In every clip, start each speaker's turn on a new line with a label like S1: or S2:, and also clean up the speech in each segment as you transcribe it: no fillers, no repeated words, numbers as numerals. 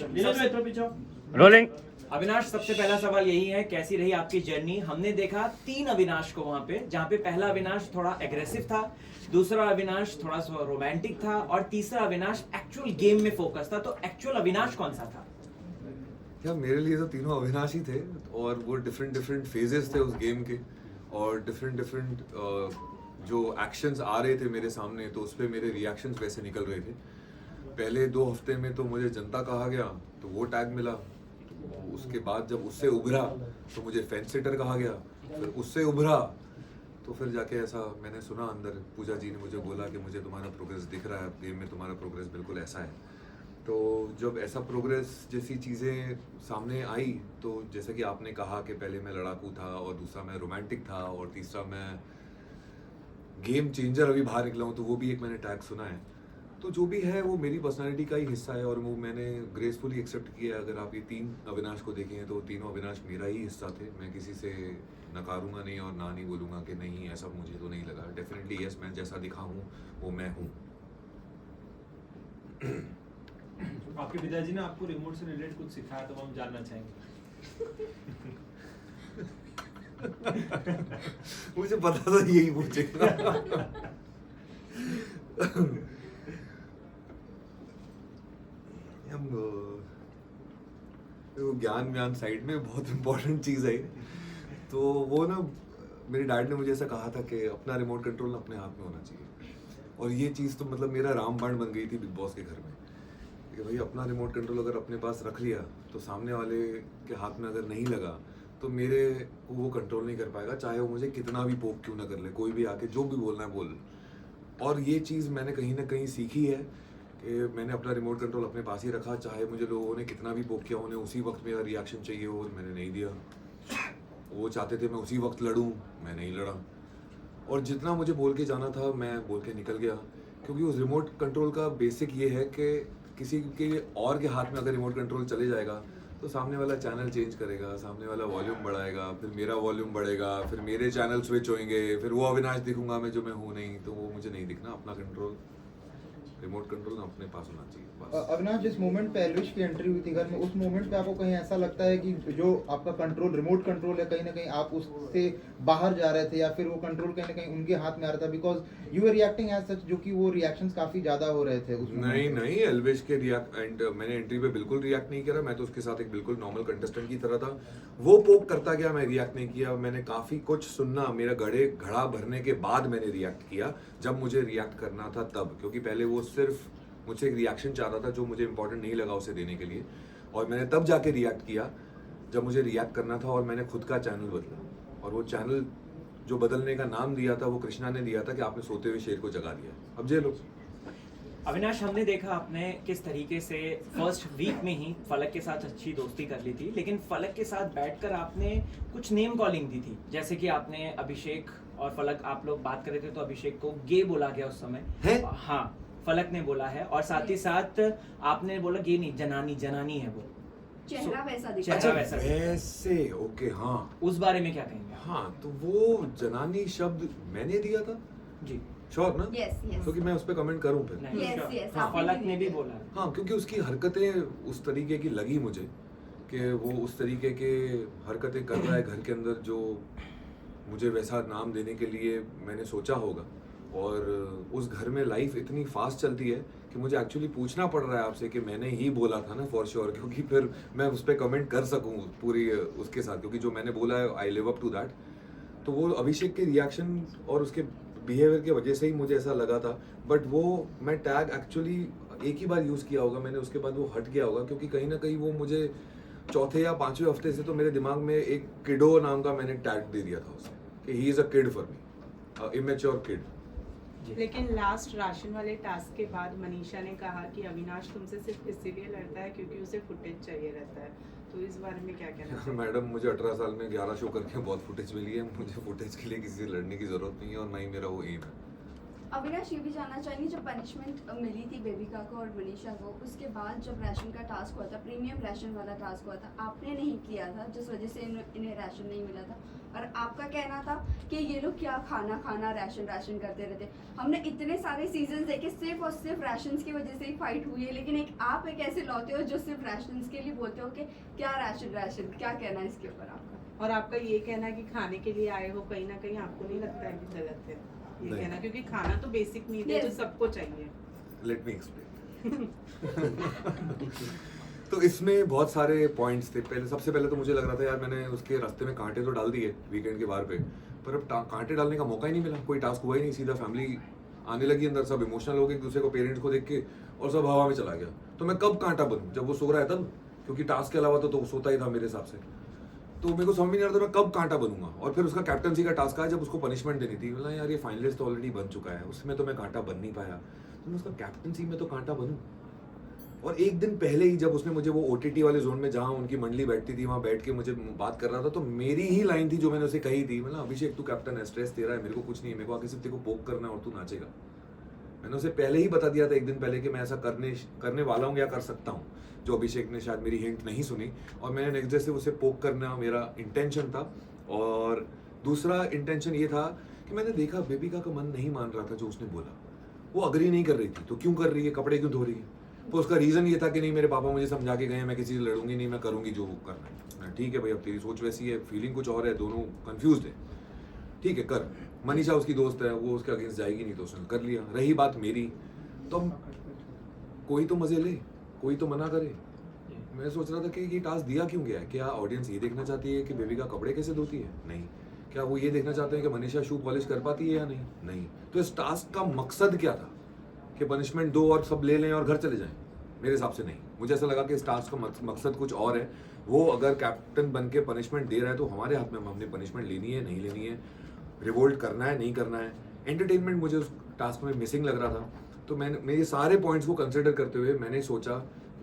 S1: Rolling.
S2: Avinash, सबसे पहला सवाल यही है, कैसी रही आपकी जर्नी? हमने देखा 3 अविनाश को वहां पे, जहां पे पहला अविनाश थोड़ा एग्रेसिव था, दूसरा अविनाश थोड़ा सा रोमांटिक था और तीसरा अविनाश एक्चुअल गेम में फोकस था। तो एक्चुअल अविनाश कौन सा था?
S3: यार मेरे लिए तो तीनों अविनाश ही थे और वो डिफरेंट डिफरेंट फेजेस थे उस गेम के और डिफरेंट डिफरेंट जो एक्शंस आ रहे थे मेरे सामने तो उस पर मेरे रिएक्शंस वैसे निकल रहे थे। पहले 2 हफ्ते में तो मुझे जनता कहा गया तो वो टैग मिला, तो उसके बाद जब उससे उभरा तो मुझे फेंस सिटर कहा गया, फिर उससे उभरा तो फिर जाके ऐसा मैंने सुना अंदर पूजा जी ने मुझे बोला कि मुझे तुम्हारा प्रोग्रेस दिख रहा है, गेम में तुम्हारा प्रोग्रेस बिल्कुल ऐसा है। तो जब ऐसा प्रोग्रेस जैसी चीज़ें सामने आई तो जैसे कि आपने कहा कि पहले मैं लड़ाकू था और दूसरा मैं रोमांटिक था और तीसरा मैं गेम चेंजर अभी बाहर निकला हूँ, तो वो भी एक मैंने टैग सुना है। तो जो भी है वो मेरी पर्सनालिटी का ही हिस्सा है और वो मैंने ग्रेसफुली एक्सेप्ट किया। अगर आप ये 3 अविनाश को देखें तो तीनों अविनाश मेरा ही हिस्सा थे। मैं किसी से नकारूंगा नहीं और ना नहीं बोलूँगा कि नहीं ऐसा मुझे तो नहीं लगा। डेफिनेटली यस, मैं जैसा दिखा हूँ वो मैं हूँ।
S4: आपके पिताजी ने आपको रिमोट से रिलेटेड कुछ सिखाया तो हम जानना चाहेंगे।
S3: मुझे पता था यही पूछेगा। ज्ञान साइड में बहुत इंपॉर्टेंट चीज़ है। तो वो ना मेरे डैड ने मुझे ऐसा कहा था कि अपना रिमोट कंट्रोल अपने हाथ में होना चाहिए और ये चीज़ तो मतलब मेरा रामबाण बन गई थी बिग बॉस के घर में कि भाई अपना रिमोट कंट्रोल अगर अपने पास रख लिया तो सामने वाले के हाथ में अगर नहीं लगा तो मेरे वो कंट्रोल नहीं कर पाएगा, चाहे वो मुझे कितना भी पोक क्यों ना कर ले, कोई भी आके जो भी बोलना है बोल। और ये चीज़ मैंने कहीं ना कहीं सीखी है कि मैंने अपना रिमोट कंट्रोल अपने पास ही रखा, चाहे मुझे लोगों ने कितना भी पोक किया, उन्हें उसी वक्त मेरा रिएक्शन चाहिए हो, मैंने नहीं दिया। वो चाहते थे मैं उसी वक्त लड़ूँ, मैं नहीं लड़ा। और जितना मुझे बोल के जाना था मैं बोल के निकल गया, क्योंकि उस रिमोट कंट्रोल का बेसिक ये है कि किसी के और के हाथ में अगर रिमोट कंट्रोल चले जाएगा तो सामने वाला चैनल चेंज करेगा, सामने वाला वॉल्यूम बढ़ाएगा, फिर मेरा वॉल्यूम बढ़ेगा, फिर मेरे चैनल स्विच होंगे, फिर वो अविनाश दिखूंगा मैं जो मैं हूँ नहीं, तो वो मुझे नहीं दिखना। अपना कंट्रोल, रिमोट कंट्रोल अपने पास होना चाहिए बस।
S5: अविनाश, जिस मोमेंट पे एल्विश की एंट्री हुई थी घर में, उस मोमेंट पे आपको कहीं ऐसा लगता है कि जो आपका कंट्रोल, रिमोट कंट्रोल है, कहीं ना कहीं आप उससे बाहर जा रहे थे या फिर वो कंट्रोल कहीं ना कहीं उनके हाथ में आ रहा था? Because you are reacting as such, जो कि वो रिएक्शंस काफी ज्यादा हो रहे थे उस
S3: नहीं, एल्विश के मैंने एंट्री पे बिल्कुल रिएक्ट नहीं किया। मैं तो उसके साथ एक बिल्कुल नॉर्मल कंटेस्टेंट की तरह था। वो पोक करता गया, मैं रिएक्ट नहीं किया। मैंने काफी कुछ सुनना, मेरा घड़ा भरने के बाद मैंने रिएक्ट किया, जब मुझे रिएक्ट करना था तब, क्योंकि पहले वो सिर्फ मुझसे एक रिएक्शन चाहता था जो मुझे इंपॉर्टेंट नहीं लगा उसे देने के लिए, और मैंने तब जाके रिएक्ट किया जब मुझे रिएक्ट करना था। और मैंने खुद का चैनल बदला, और वो चैनल जो बदलने का नाम दिया था वो कृष्णा ने दिया था कि आपने सोते हुए शेर को जगा दिया। अब जे लो।
S2: अविनाश, हमने देखा आपने किस तरीके से फर्स्ट वीक में ही फलक के साथ अच्छी दोस्ती कर ली थी, लेकिन फलक के साथ बैठकर आपने कुछ नेम कॉलिंग दी थी, जैसे कि आपने अभिषेक और फलक, आप लोग बात कर रहे थे तो अभिषेक को गे बोला गया उस समय
S3: है?
S2: हाँ, फलक ने बोला है, और साथ ही साथ आपने बोला गे नहीं, जनानी है वो,
S6: चेहरा वैसा दिखा।
S2: चेहरा वैसा
S3: ऐसे ओके, हाँ।
S2: उस बारे में क्या कहेंगे?
S3: हाँ, तो वो जनानी शब्द मैंने दिया था
S2: जी,
S3: श्योर ना?
S6: यस यस
S3: क्योंकि मैं उस पर कमेंट करूं फिर?
S2: नहीं,
S6: Yes,
S2: sure.
S6: yes,
S2: हाँ,
S6: आपने
S2: फलक
S6: भी
S2: ने भी
S6: दिया।
S2: बोला है।
S3: हाँ, क्योंकि उसकी हरकतें उस तरीके की लगी मुझे कि वो उस तरीके के हरकतें कर रहा है घर के अंदर, जो मुझे वैसा नाम देने के लिए मैंने सोचा होगा। और उस घर में लाइफ इतनी फास्ट चलती है कि मुझे एक्चुअली पूछना पड़ रहा है आपसे कि मैंने ही बोला था ना, फॉर श्योर, क्योंकि फिर मैं उस पर कमेंट कर सकूँ पूरी उसके साथ, क्योंकि जो मैंने बोला है I live up to that. तो वो अभिषेक के रिएक्शन और उसके बिहेवियर की वजह से ही मुझे ऐसा लगा था। बट वो मैं टैग एक्चुअली एक ही बार यूज़ किया होगा मैंने, उसके बाद वो हट गया होगा, क्योंकि कहीं ना कहीं वो मुझे चौथे या 5वें हफ्ते से तो मेरे दिमाग में एक किडो नाम का मैंने टैग दे दिया था उसे कि he is a kid for me, immature kid.
S7: लेकिन लास्ट राशन वाले टास्क के बाद मनीषा ने कहा कि अविनाश तुमसे सिर्फ इसीलिए लड़ता है क्योंकि उसे फुटेज चाहिए रहता है, तो इस बारे में क्या कहना चाहिए?
S3: मैडम, मुझे 18 साल में 11 शो करके बहुत फुटेज मिली है। मुझे फुटेज के लिए किसी से लड़ने की ज़रूरत नहीं है और ना ही मेरा वो एम है।
S1: अविनाश ये भी जानना चाहेंगे, जब पनिशमेंट मिली थी बेबिका को और मनीषा को, उसके बाद जब राशन का टास्क हुआ था, प्रीमियम राशन वाला टास्क हुआ था, आपने नहीं किया था जिस वजह से इन्हें राशन नहीं मिला था, और आपका कहना था कि ये लोग क्या खाना खाना राशन राशन करते रहते। हमने इतने सारे सीजन देखे, सिर्फ और सिर्फ राशन की वजह से ही फाइट हुई है, लेकिन आप एक ऐसे लौटे हो जो सिर्फ राशन के लिए बोलते हो कि क्या राशन राशन, क्या कहना है इसके ऊपर आपका?
S7: और आपका ये कहना है कि खाने के लिए आए हो, कहीं ना कहीं आपको नहीं लगता है कि गलत है ये
S3: नहीं।
S7: कहना, क्योंकि खाना तो बेसिक नीड है जो
S1: Yes.
S7: सबको चाहिए।
S3: Let me explain. तो इसमें बहुत सारे पॉइंट्स थे। सबसे पहले तो मुझे लग रहा था यार मैंने उसके रास्ते में कांटे तो डाल दिए वीकेंड के बार पे, पर अब कांटे डालने का मौका ही नहीं मिला, कोई टास्क हुआ ही नहीं। सीधा फैमिली आने लगी अंदर, सब इमोशनल हो गए एक दूसरे को, पेरेंट्स को देख के, और सब हवा में चला गया। तो मैं कब कांटा बनूं? जब वो सो रहा है तब, क्योंकि टास्क के अलावा तो सोता ही था मेरे हिसाब से। तो मेरे को समझ में नहीं आ रहा था मैं कब कांटा बनूंगा। और फिर उसका कैप्टनसी का टास्क आया जब उसको पनिशमेंट देनी थी। बोला यार ये फाइनलिस्ट तो ऑलरेडी बन चुका है, उसमें तो मैं कांटा बन नहीं पाया, तो मैं उसका कैप्टनसी में तो कांटा बनूं। और एक दिन पहले ही जब उसने मुझे वो OTT वाले जोन में जहाँ उनकी मंडली बैठती थी वहाँ बैठ के मुझे बात कर रहा था, तो मेरी ही लाइन थी जो मैंने उसे कही थी, मतलब अभिषेक तू कैप्टन है, स्ट्रेस तेरा है, मेरे को कुछ नहीं है, मेरे को आगे सिर्फ तेरे को पोक करना है और तू नाचेगा। मैंने उसे पहले ही बता दिया था एक दिन पहले कि मैं ऐसा करने वाला हूँ या कर सकता हूँ, जो अभिषेक ने शायद मेरी हिंट नहीं सुनी, और मैंने नेक्स्ट डे से उसे पोक करना मेरा इंटेंशन था। और दूसरा इंटेंशन ये था कि मैंने देखा बेबिका का मन नहीं मान रहा था जो उसने बोला, वो अग्री नहीं कर रही थी। तो क्यों कर रही है, कपड़े क्यों धो रही है? तो उसका रीजन ये था कि नहीं मेरे पापा मुझे समझा के गए, मैं किसी से लड़ूंगी नहीं, मैं करूंगी जो करना है। ठीक है भाई, अब तेरी सोच वैसी है, फीलिंग कुछ और है, दोनों कंफ्यूज है, ठीक है कर। मनीषा उसकी दोस्त है, वो उसके अगेंस्ट जाएगी नहीं, तो उसने कर लिया। रही बात मेरी, तो कोई तो मजे ले, कोई तो मना करे। मैं सोच रहा था कि ये टास्क दिया क्यों गया है? क्या ऑडियंस ये देखना चाहती है कि बेबिका कपड़े कैसे धोती है? नहीं। क्या वो ये देखना चाहते हैं कि मनीषा शू पॉलिश कर पाती है या नहीं? नहीं। तो इस टास्क का मकसद क्या था कि पनिशमेंट दो और सब ले लें और घर चले जाएं? मेरे हिसाब से नहीं। मुझे ऐसा लगा कि इस टास्क का मकसद कुछ और है। वो अगर कैप्टन बन के पनिशमेंट दे रहा है तो हमारे हाथ में, हमने पनिशमेंट लेनी है नहीं लेनी है, रिवोल्ट करना है नहीं करना है। एंटरटेनमेंट मुझे उस टास्क में मिसिंग लग रहा था। तो मैंने मेरे सारे पॉइंट्स को कंसिडर करते हुए मैंने सोचा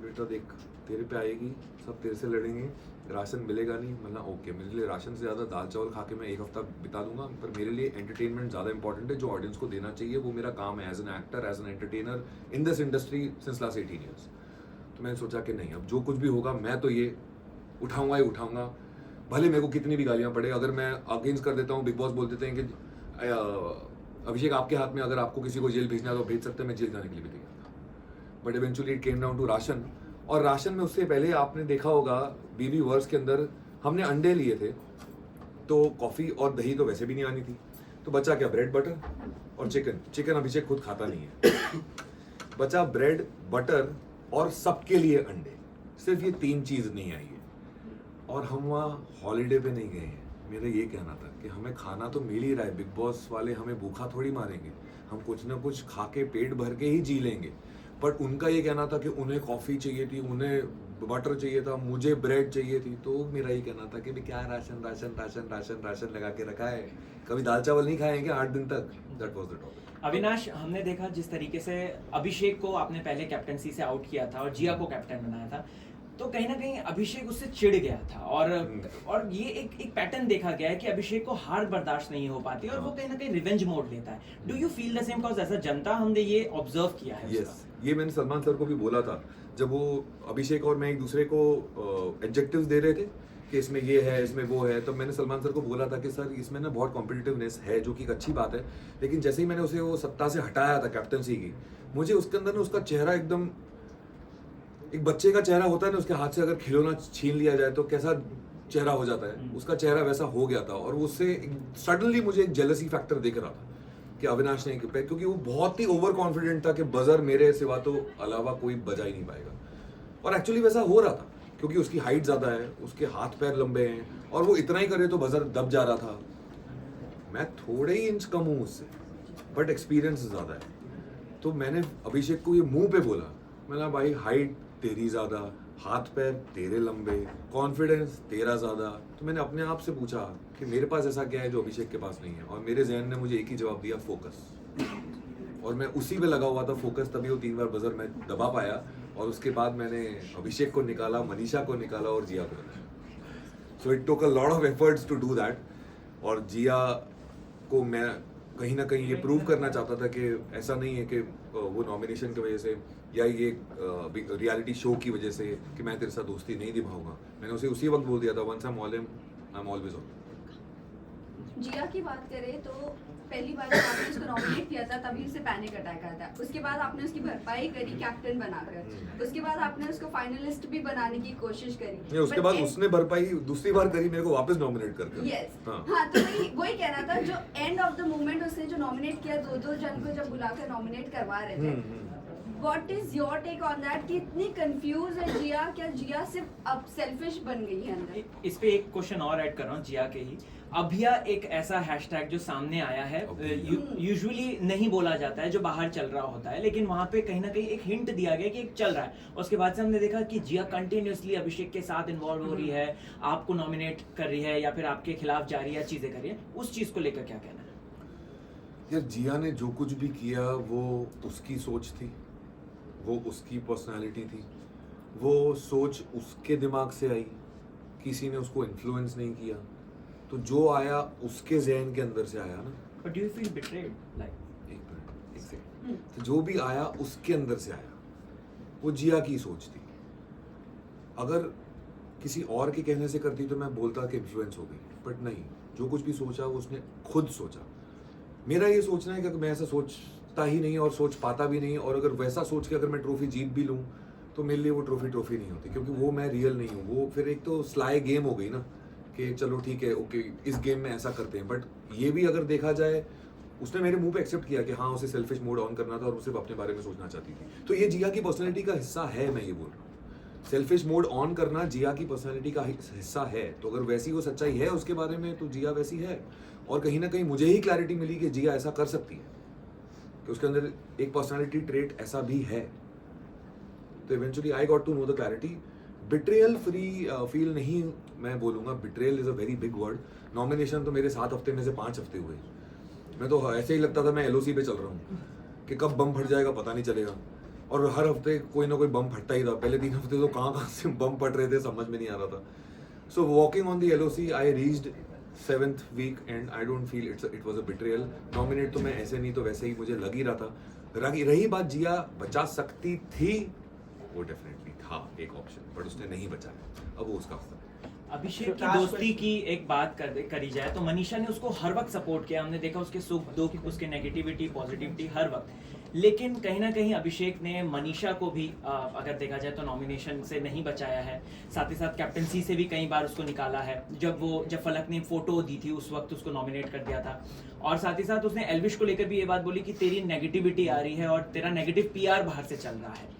S3: बेटा देख तेरे पे आएगी, सब तेरे से लड़ेंगे, राशन मिलेगा नहीं, मतलब ओके मेरे लिए राशन से ज़्यादा दाल चावल खा के मैं एक हफ्ता बिता दूंगा, पर मेरे लिए एंटरटेनमेंट ज़्यादा इंपॉर्टेंट है जो ऑडियंस को देना चाहिए। वो मेरा काम है as an actor, as an entertainer in this industry since last 18 years. तो मैंने सोचा कि नहीं, अब जो कुछ भी होगा मैं तो ये उठाऊंगा ही उठाऊंगा, भले मेरे को कितनी भी गालियाँ पड़े। अगर मैं अगेंस्ट कर देता हूँ, बिग बॉस बोल देते हैं कि अभिषेक आपके हाथ में, अगर आपको किसी को जेल भेजना है तो भेज सकते हैं, मैं जेल जाने के लिए भी तैयार था। But eventually it came down to ration. और राशन में उससे पहले आपने देखा होगा BB वर्स के अंदर हमने अंडे लिए थे, तो कॉफ़ी और दही तो वैसे भी नहीं आनी थी, तो बचा क्या, ब्रेड बटर और चिकन। चिकन अभिषेक खुद खाता नहीं है, बचा ब्रेड बटर और सबके लिए अंडे। सिर्फ ये 3 चीज़ नहीं आई है। और हम वहाँ हॉलीडे पे नहीं गए हैं। मेरा ये कहना था कि हमें खाना तो मिल ही रहा है, बिग बॉस वाले हमें भूखा थोड़ी मारेंगे, हम कुछ ना कुछ खा के पेट भर के ही जी लेंगे। बट उनका ये कहना था कि उन्हें कॉफ़ी चाहिए थी, उन्हें बटर चाहिए था, मुझे ब्रेड चाहिए थी। तो मेरा ये कहना था कि भाई क्या ration ration ration ration ration लगा के रखा है, कभी दाल चावल नहीं खाएंगे 8 दिन तक? That was the topic.
S2: Avinash, हमने देखा जिस तरीके से अभिषेक को आपने पहले कैप्टनसी से आउट किया था और जिया को कैप्टन बनाया था, तो कहीं ना कहीं अभिषेक उससे चिढ़ गया था। और ये एक पैटर्न देखा गया है कि अभिषेक को हार बर्दाश्त नहीं हो पाती और वो कहीं ना कहीं रिवेंज मोड लेता है। Do you feel the same? Because as a janta हमने ये ऑब्जर्व किया है।
S3: यस, ये मैंने सलमान सर को भी बोला था जब वो अभिषेक और मैं एक दूसरे को एडजेक्टिव्स दे रहे थे कि इसमें ये है, इसमें वो है। तो मैंने सलमान सर को बोला था कि सर इसमें ना बहुत कॉम्पिटिटिवनेस है, जो कि एक अच्छी बात है, लेकिन जैसे ही मैंने उसे वो सत्ता से हटाया था कैप्टनसी की, मुझे उसके अंदर ना उसका चेहरा एकदम, एक बच्चे का चेहरा होता है ना, उसके हाथ से अगर खिलौना छीन लिया जाए तो कैसा चेहरा हो जाता है, उसका चेहरा वैसा हो गया था। और उससे सडनली मुझे एक जेलसी फैक्टर दिख रहा था कि अविनाश ने, क्योंकि वो बहुत ही ओवर कॉन्फिडेंट था कि बजर मेरे सिवा तो अलावा कोई बजा ही नहीं पाएगा। और एक्चुअली वैसा हो रहा था क्योंकि उसकी हाइट ज़्यादा है, उसके हाथ पैर लंबे हैं, और वो इतना ही करे तो बजर दब जा रहा था। मैं थोड़े ही इंच कम हूँ उससे, बट एक्सपीरियंस ज़्यादा है। तो मैंने अभिषेक को ये मुंह पे बोला, मैंने भाई हाइट तेरी ज़्यादा, हाथ पैर तेरे लंबे, कॉन्फिडेंस तेरा ज़्यादा। तो मैंने अपने आप से पूछा कि मेरे पास ऐसा क्या है जो अभिषेक के पास नहीं है, और मेरे जहन ने मुझे एक ही जवाब दिया, फोकस। और मैं उसी पे लगा हुआ था, फोकस, तभी वो 3 बार बजर मैं दबा पाया। और उसके बाद मैंने अभिषेक को निकाला, मनीषा को निकाला और जिया को निकाला। So it took a lot of efforts to do that. और जिया को मैं कहीं ना कहीं ये प्रूव करना चाहता था कि ऐसा नहीं है कि वो नॉमिनेशन की वजह से या ये रियलिटी शो की वजह से कि मैं तेरे साथ दोस्ती नहीं निभाऊंगा। मैंने उसे उसी वक्त बोल दिया था, once I am always on.
S1: Jiya की बात करें तो पहली बार जब आपने उसको नॉमिनेट किया था तभी उसे पैनिक अटैक आया था। उसके बाद आपने उसकी भरपाई करी कैप्टन बनाकर, उसके बाद आपने उसको फाइनलिस्ट भी बनाने की कोशिश करी।
S3: नहीं, उसके बाद उसने भरपाई दूसरी बार करी, मेरे को वापस नॉमिनेट करके।
S1: यस
S3: हाँ।
S1: हाँ, तो वही कहना था, जो एंड ऑफ द मोमेंट उसने जो नॉमिनेट किया, दो जन को जब बुलाकर नॉमिनेट करवा रहे थे, what is your take on that कि इतनी कंफ्यूज है जिया? क्या जिया सिर्फ अब सेल्फिश बन गई है अंदर?
S2: इस पे एक क्वेश्चन और ऐड कर रहा हूँ जिया के ही। अभिया एक ऐसा हैशटैग जो सामने आया है, यूजुअली नहीं बोला जाता है, जो बाहर चल रहा होता है, लेकिन वहां पे कहीं ना कहीं एक हिंट दिया गया कि एक चल रहा है। और उसके बाद से हमने देखा कि जिया कंटिन्यूअसली अभिषेक के साथ इन्वॉल्व हो रही है, आपको नॉमिनेट कर रही है या फिर आपके खिलाफ जा रही है, चीजें कर रही है। उस चीज को लेकर क्या कहना है?
S3: यार जिया ने जो कुछ भी किया वो उसकी सोच थी, वो उसकी पर्सनालिटी थी, वो सोच उसके दिमाग से आई, किसी ने उसको इन्फ्लुएंस नहीं किया। तो जो आया उसके ज़हन के अंदर से आया ना।
S2: But do you feel betrayed? Like,
S3: एक मिनट, एक सेकंड। तो जो भी आया उसके अंदर से आया, वो जिया की सोच थी। अगर किसी और के कहने से करती तो मैं बोलता कि इन्फ्लुएंस हो गई, बट नहीं, जो कुछ भी सोचा वो उसने खुद सोचा। मेरा ये सोचना है कि मैं ऐसा सोचता ही नहीं और सोच पाता भी नहीं, और अगर वैसा सोच के अगर मैं ट्रॉफी जीत भी लूँ तो मेरे लिए वो ट्रॉफी नहीं होती, क्योंकि वो मैं रियल नहीं हूँ। वो फिर एक तो स्लाई गेम हो गई ना कि चलो ठीक है, ओके इस गेम में ऐसा करते हैं। बट ये भी अगर देखा जाए, उसने मेरे मुंह पे एक्सेप्ट किया कि हाँ उसे सेल्फिश मोड ऑन करना था और वो सिर्फ अपने बारे में सोचना चाहती थी। तो ये जिया की पर्सनैलिटी का हिस्सा है, मैं ये बोल रहा हूँ। सेल्फिश मोड ऑन करना जिया की पर्सनैलिटी का हिस्सा है। तो अगर वैसी वो सच्चाई है उसके बारे में, तो जिया वैसी है। और कहीं ना कहीं मुझे ही क्लैरिटी मिली कि जिया ऐसा कर सकती है, कि उसके अंदर एक पर्सनैलिटी ट्रेट ऐसा भी है। तो eventually I got to know the clarity. Betrayal फ्री फील नहीं मैं बोलूँगा, betrayal is a very big word. Nomination तो मेरे 7 हफ्ते में से 5 हफ्ते हुए। मैं तो ऐसे ही लगता था मैं LOC पे चल रहा हूँ कि कब बम फट जाएगा पता नहीं चलेगा, और हर हफ्ते कोई ना कोई बम फटता ही था। पहले 3 हफ्ते तो कहाँ से बम फट रहे थे समझ में नहीं आ रहा था। So walking on the LOC I reached 7th week and I don't feel it was a betrayal. Nominate तो मैं ऐसे नहीं तो वैसे ही मुझे लग ही रहा था। रही बात जिया बचा सकती थी, वो डेफिनेटली था एक ऑप्शन, बट उसने नहीं बचाया। अब वो उसका होता है।
S2: अभिषेक की दोस्ती की एक बात करी जाए तो मनीषा ने उसको हर वक्त सपोर्ट किया। हमने देखा उसके सुख दुख, उसके नेगेटिविटी पॉजिटिविटी हर वक्त। लेकिन कहीं ना कहीं अभिषेक ने मनीषा को भी अगर देखा जाए तो नॉमिनेशन से नहीं बचाया है। साथ ही साथ कैप्टनसी से भी कई बार उसको निकाला है। जब फलक ने फोटो दी थी उस वक्त उसको नॉमिनेट कर दिया था। और साथ ही साथ उसने एल्विश को लेकर भी ये बात बोली कि तेरी नेगेटिविटी आ रही है और तेरा नेगेटिव PR बाहर से चल रहा है।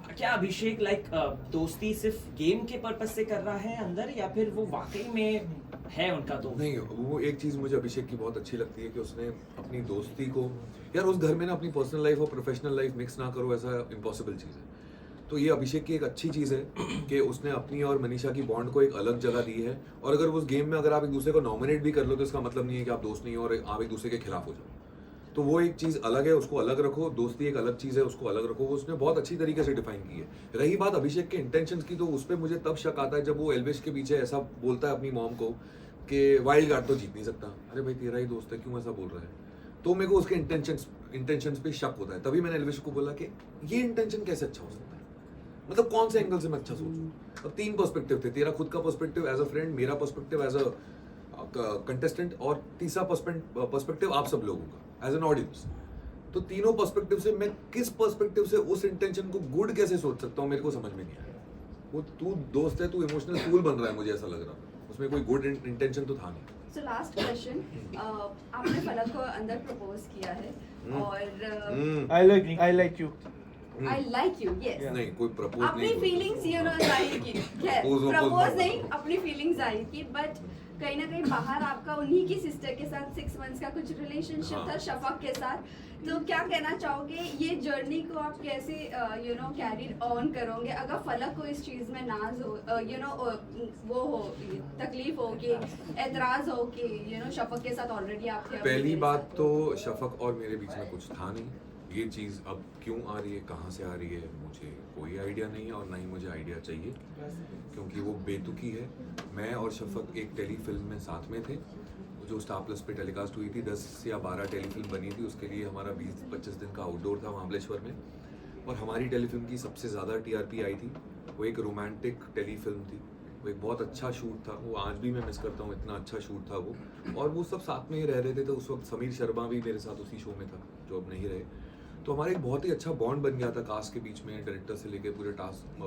S2: क्या अभिषेक दोस्ती सिर्फ गेम के पर्पस से कर रहा है अंदर, या फिर वो वाकई में है उनका दोस्त?
S3: नहीं, वो एक चीज़ मुझे अभिषेक की बहुत अच्छी लगती है कि उसने अपनी दोस्ती को, यार उस घर में ना अपनी पर्सनल लाइफ और प्रोफेशनल लाइफ मिक्स ना करो, ऐसा इम्पॉसिबल चीज़ है। तो ये अभिषेक की एक अच्छी चीज़ है कि उसने अपनी और मनीषा की बॉन्ड को एक अलग जगह दी है। और अगर उस गेम में अगर आप एक दूसरे को नॉमिनेट भी कर लो तो इसका मतलब नहीं है कि आप दोस्त नहीं हो और आप एक दूसरे के खिलाफ हो जाओ। तो वो एक चीज़ अलग है, उसको अलग रखो। दोस्ती एक अलग चीज़ है, उसको अलग रखो। वो उसने बहुत अच्छी तरीके से डिफाइन की है। रही बात अभिषेक के इंटेंशंस की, तो उस पर मुझे तब शक आता है जब वो एल्विश के पीछे ऐसा बोलता है अपनी मॉम को कि वाइल्ड कार्ड तो जीत नहीं सकता। अरे भाई तेरा ही दोस्त है, क्यों ऐसा बोल रहा है? तो मेरे को उसके इंटेंशंस पे शक होता है। तभी मैंने एल्विश को बोला कि ये इंटेंशन कैसे अच्छा हो सकता है, मतलब कौन से एंगल से मैं अच्छा सोचूं? अब 3 पर्सपेक्टिव थे, तेरा खुद का पर्सपेक्टिव एज अ फ्रेंड, मेरा पर्सपेक्टिव एज अ कंटेस्टेंट, और तीसरा पर्सपेक्टिव आप सब लोगों का एज एन ऑडियंस। तो तीनों पर्सपेक्टिव से मैं किस पर्सपेक्टिव से उस इंटेंशन को गुड कैसे सोच सकता हूँ, मेरे को समझ में नहीं आया। वो तू दोस्त है, तू इमोशनल टूल बन रहा है, मुझे ऐसा लग रहा था। उसमें कोई गुड इंटेंशन तो था नहीं।
S1: सो लास्ट क्वेश्चन, आपने फलक को अंदर प्रपोज किया है और
S6: I like you.
S1: I like you, yes,
S3: नहीं, कोई प्रपोज
S1: अपनी
S3: नहीं।
S1: फीलिंग्स जाहिर की, प्रपोज नहीं, अपनी फीलिंग्स जाहिर की। बट कहीं ना कहीं बाहर आपका उन्हीं की सिस्टर के साथ 6 मंथ्स का कुछ रिलेशनशिप था,
S3: हाँ।
S1: शफक के साथ। तो क्या कहना चाहोगे, ये जर्नी को आप कैसे कैरी ऑन करोगे अगर फलक को इस चीज में नाज हो, वो हो, तकलीफ हो कि एतराज हो कि शफक के साथ ऑलरेडी आप थे?
S3: पहली बात तो शफक और मेरे बीच में कुछ था नहीं। ये चीज़ अब क्यों आ रही है, कहाँ से आ रही है, मुझे कोई आइडिया नहीं है और ना ही मुझे आइडिया चाहिए, क्योंकि वो बेतुकी है। मैं और शफक एक टेली फिल्म में साथ में थे, जो स्टार प्लस पे टेलीकास्ट हुई थी, 10 या 12 टेलीफिल्म बनी थी, उसके लिए हमारा 20-25 दिन का आउटडोर था महाबलेश्वर में। और हमारी टेलीफिल्म की सबसे ज़्यादा TRP आई थी। वो एक रोमांटिक टेलीफिल्म थी, वो एक बहुत अच्छा शूट था, वो आज भी मैं मिस करता हूँ, इतना अच्छा शूट था वो। और वो सब साथ में ही रह रहे थे, तो उस वक्त समीर शर्मा भी मेरे साथ उसी शो में था, जो अब नहीं रहे। तो हमारा एक बहुत ही अच्छा बॉन्ड बन गया था कास्ट के बीच में, डायरेक्टर से लेके पूरे टास्क,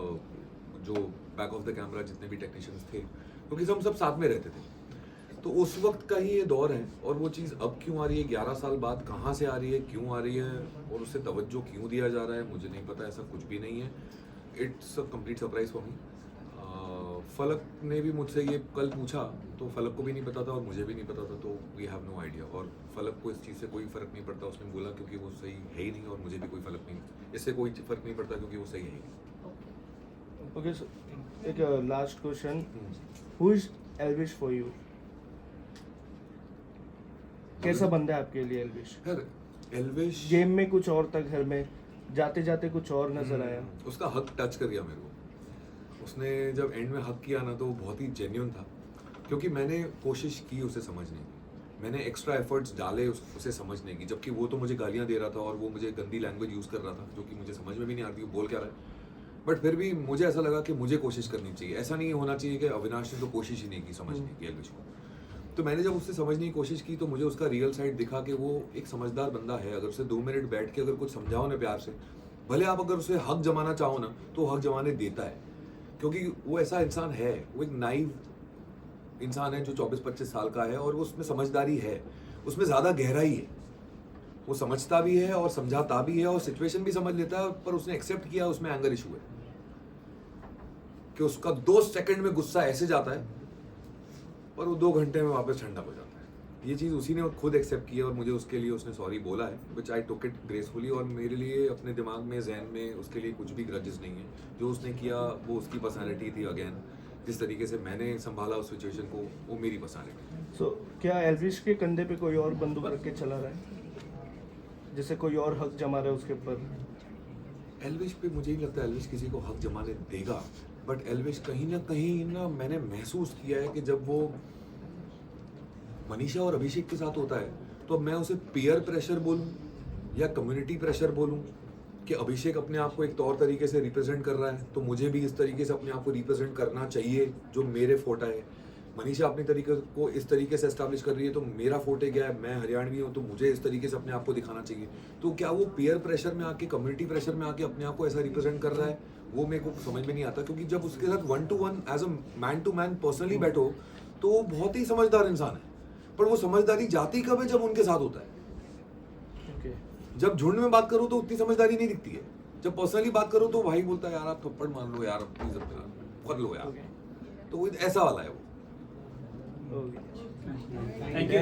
S3: जो बैक ऑफ द कैमरा जितने भी टेक्नीशियंस थे, क्योंकि हम सब साथ में रहते थे। तो उस वक्त का ही ये दौर है, और वो चीज़ अब क्यों आ रही है 11 साल बाद, कहाँ से आ रही है, क्यों आ रही है, और उससे तवज्जो क्यों दिया जा रहा है, मुझे नहीं पता। ऐसा कुछ भी नहीं है, it's a complete surprise for me. फलक ने भी मुझसे ये कल पूछा, तो फलक को भी नहीं पता था और मुझे भी नहीं पता था, तो वी हैव नो आइडिया। और फलक को इस चीज़ से कोई फ़र्क नहीं पड़ता, उसने बोला क्योंकि वो सही है ही नहीं, और मुझे भी कोई फ़र्क नहीं, इससे कोई फ़र्क नहीं पड़ता क्योंकि वो सही है ही नहीं।
S6: ओके, एक last question, who is Elvish for you? कैसा बंदा है आपके लिए एल्विश?
S3: यार एल्विश
S6: गेम में कुछ और था, घर में जाते जाते कुछ और नजर आया।
S3: उसका हक टच कर गया मेरे को। उसने जब एंड में हक किया ना, तो वो बहुत ही जेन्युइन था, क्योंकि मैंने कोशिश की उसे समझने की, मैंने एक्स्ट्रा एफर्ट्स डाले उसे समझने की, जबकि वो तो मुझे गालियाँ दे रहा था और वो मुझे गंदी लैंग्वेज यूज़ कर रहा था, जो कि मुझे समझ में भी नहीं आती वो बोल क्या रहा है। बट फिर भी मुझे ऐसा लगा कि मुझे कोशिश करनी चाहिए। ऐसा नहीं होना चाहिए कि अविनाश ने तो कोशिश ही नहीं की समझने की एल्विश को। तो मैंने जब उससे समझने की कोशिश की, तो मुझे उसका रियल साइड दिखा कि वो एक समझदार बंदा है। अगर उसे 2 मिनट बैठ के अगर कुछ समझाओ ना प्यार से, भले आप अगर उसे हक जमाना चाहो ना, तो हक जमाने देता है, क्योंकि वो ऐसा इंसान है। वो एक नाइव इंसान है जो 24-25 साल का है, और वो उसमें समझदारी है, उसमें ज़्यादा गहराई है। वो समझता भी है और समझाता भी है और सिचुएशन भी समझ लेता है, पर उसने एक्सेप्ट किया उसमें एंगर इशू है, कि उसका 2 सेकंड में गुस्सा ऐसे जाता है और वो 2 घंटे में वापस ठंडा हो जाता है। ये चीज़ उसी ने खुद एक्सेप्ट की है, और मुझे उसके लिए उसने सॉरी बोला है, विच आई टुक इट ग्रेसफुली। और मेरे लिए अपने दिमाग में, जहन में उसके लिए कुछ भी ग्रजेस नहीं है। जो उसने किया वो उसकी पर्सनैलिटी थी। अगेन, जिस तरीके से मैंने संभाला उस सिचुएशन को, वो मेरी पर्सनैलिटी।
S6: सो क्या एल्विश के कंधे पे कोई और बंदूक रख के चला रहा है, जैसे कोई और हक जमा रहा है उसके ऊपर?
S3: एल्विश पे मुझे नहीं लगता एल्विश किसी को हक जमाने देगा, बट एल्विश कहीं ना मैंने महसूस किया है कि जब वो मनीषा और अभिषेक के साथ होता है, तो अब मैं उसे पीयर प्रेशर बोलूं या कम्युनिटी प्रेशर बोलूं, कि अभिषेक अपने आप को एक तौर तरीके से रिप्रेजेंट कर रहा है, तो मुझे भी इस तरीके से अपने आप को रिप्रेजेंट करना चाहिए जो मेरे फोटा है। मनीषा अपने तरीके को इस तरीके से एस्टैब्लिश कर रही है, तो मेरा फोटे क्या है, मैं हरियाणवी हूँ, तो मुझे इस तरीके से अपने आप को दिखाना चाहिए। तो क्या वो पीयर प्रेशर में आके, कम्युनिटी प्रेशर में आके अपने आप को ऐसा रिप्रेजेंट कर रहा है, वो मेरे को समझ में नहीं आता। क्योंकि जब उसके साथ 1-to-1 as a man to man personally बैठो, तो वो बहुत ही समझदार इंसान है, पर वो समझदारी जाती कब है, जब उनके साथ होता है। जब झुंड में बात करो तो उतनी समझदारी नहीं दिखती है, जब पर्सनली बात करो तो भाई बोलता है यार आप थप्पड़ मार लो यार, प्लीज कर लो यार। तो वो ऐसा वाला है वो।
S6: Okay.
S2: Thank you.